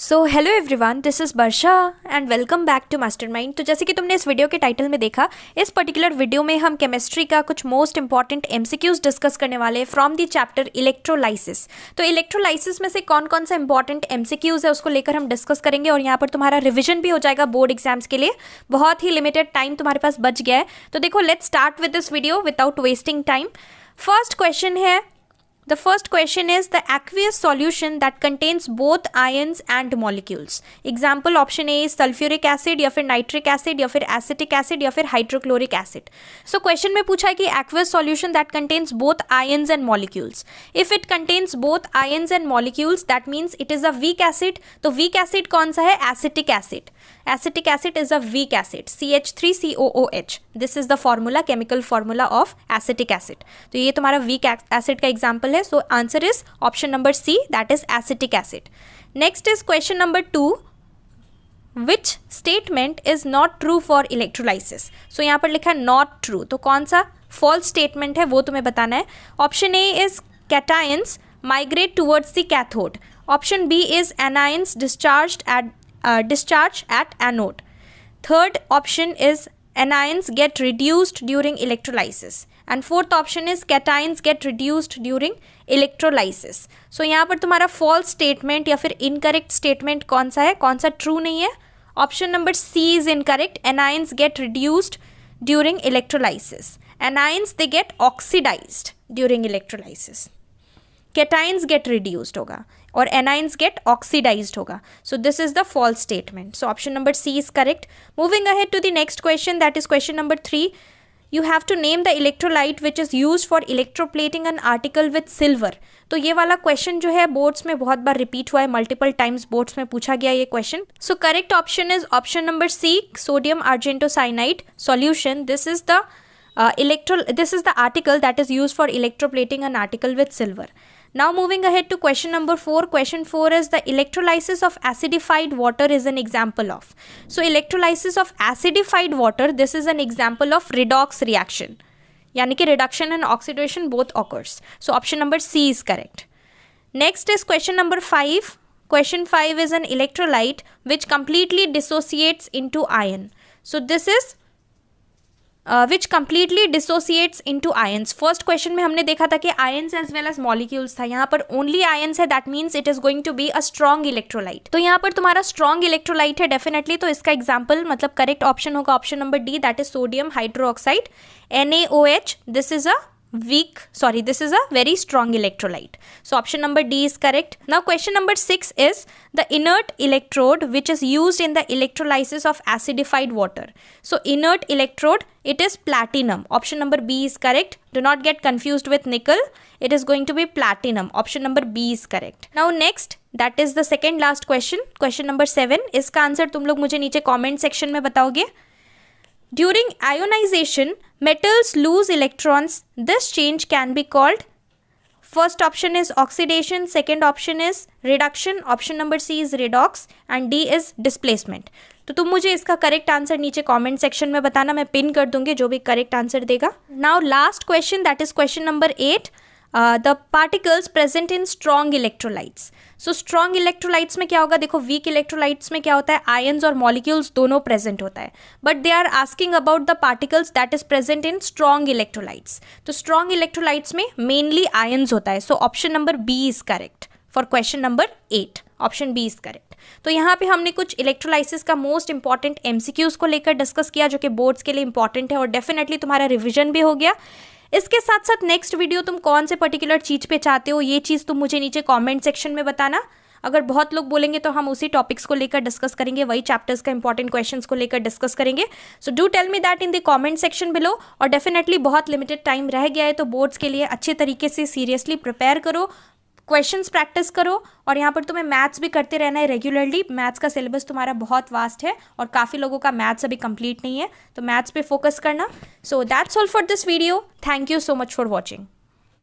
So hello everyone, this is Varsha and welcome back to Mastermind. तो जैसे कि तुमने इस वीडियो के टाइटल में देखा, इस पर्टिकुलर वीडियो में हम केमिस्ट्री का कुछ मोस्ट इंपॉर्टेंट एमसीक्यूज डिस्कस करने वाले हैं फ्रॉम द चैप्टर इलेक्ट्रोलाइसिस। तो इलेक्ट्रोलाइसिस में से कौन कौन सा इंपॉर्टेंट एमसीक्यूज है उसको लेकर हम डिस्कस करेंगे और यहाँ पर तुम्हारा रिविजन भी हो जाएगा बोर्ड एग्जाम्स के लिए। बहुत ही लिमिटेड टाइम तुम्हारे पास बच गया है, तो देखो let's start with this video without wasting time. First question है, the first question is the aqueous solution that contains both ions and molecules. Example option A is sulfuric acid या फिर nitric acid या फिर acetic acid या फिर hydrochloric acid. So question में पूछा है कि aqueous solution that contains both ions and molecules. If it contains both ions and molecules, that means it is a weak acid. तो weak acid कौन सा है? Acetic acid. Acetic acid is a weak acid, CH3COOH. This is the formula, chemical formula of acetic acid. तो ये तुम्हारा weak acid का example है. So answer is option number C, that is acetic acid. Next is question number 2. Which statement is not true for electrolysis? So यहाँ पर लिखा है not true. तो कौन सा false statement है वो तुम्हें बताना है. Option A is cations migrate towards the cathode. Option B is anions discharge at anode. Third option is anions get reduced during electrolysis. And fourth option is cations get reduced during electrolysis. So यहाँ पर तुम्हारा false statement या फिर incorrect statement कौन सा है, कौन सा true नहीं है? Option number C is incorrect. Anions get reduced during electrolysis. Anions they get oxidized during electrolysis. Cations get reduced होगा और anions get oxidized होगा. So this is the false statement. So option number C is correct. Moving ahead to the next question, that is question number 3. You have to name the electrolyte which is used for electroplating an article with silver. तो ये वाला question जो है boards में बहुत बार repeat हुआ है, multiple times boards में पूछा गया ये question. So correct option is option number C, sodium argentocyanide solution. This is the article that is used for electroplating an article with silver. Now moving ahead to question number 4. Question 4 is the electrolysis of acidified water is an example of. So electrolysis of acidified water, this is an example of redox reaction. यानी कि reduction and oxidation both occurs. So option number C is correct. Next is question number 5. Question 5 is an electrolyte which completely dissociates into ion. So this is which completely dissociates into ions. First question में हमने देखा था कि ions as well as molecules था, यहाँ पर only ions है, that means it is going to be a strong electrolyte. तो यहाँ पर तुम्हारा strong electrolyte है definitely, तो इसका example मतलब correct option होगा option number D, that is sodium hydroxide NaOH. This is a very strong electrolyte. So option number D is correct. Now question number 6 is the inert electrode which is used in the electrolysis of acidified water. So inert electrode, it is platinum. Option number B is correct. Do not get confused with nickel. It is going to be platinum. Option number B is correct. Now next, that is the second last question. Question number 7. इसका answer तुम लोग मुझे नीचे comment section में बताओगे. During ionization, metals lose electrons. This change can be called, first option is oxidation, second option is reduction, option number C is redox and D is displacement. तो तुम मुझे इसका करेक्ट आंसर नीचे comment section में बताना, मैं pin कर दूंगी जो भी करेक्ट आंसर देगा. Now last question, that is question number 8. The particles present in strong electrolytes. So strong electrolytes में क्या होगा, देखो वीक इलेक्ट्रोलाइट्स में क्या होता है, आयंस और मॉलिक्यूल्स दोनों प्रेजेंट होता है, but they are asking about the particles that is present in strong electrolytes. तो स्ट्रॉन्ग इलेक्ट्रोलाइट्स में मेनली आयंस होता है. So option number B is correct for question number 8. Option B is correct. तो यहाँ पे हमने कुछ इलेक्ट्रोलाइसिस का मोस्ट इंपॉर्टेंट एमसीक्यूज को लेकर डिस्कस किया जो कि बोर्ड्स के लिए इंपॉर्टेंट है और डेफिनेटली तुम्हारा रिविजन भी हो गया. इसके साथ साथ नेक्स्ट वीडियो तुम कौन से पर्टिकुलर चीज़ पे चाहते हो, ये चीज़ तुम मुझे नीचे कमेंट सेक्शन में बताना. अगर बहुत लोग बोलेंगे तो हम उसी टॉपिक्स को लेकर डिस्कस करेंगे, वही चैप्टर्स का इंपॉर्टेंट क्वेश्चंस को लेकर डिस्कस करेंगे. So do tell me that in the comment section below. और डेफिनेटली बहुत लिमिटेड टाइम रह गया है, तो बोर्ड्स के लिए अच्छे तरीके से सीरियसली प्रिपेयर करो, क्वेश्चंस प्रैक्टिस करो और यहाँ पर तुम्हें मैथ्स भी करते रहना है रेगुलरली. मैथ्स का सिलेबस तुम्हारा बहुत वास्ट है और काफ़ी लोगों का मैथ्स अभी कंप्लीट नहीं है, तो मैथ्स पे फोकस करना. So that's all for this video. Thank you so much for watching.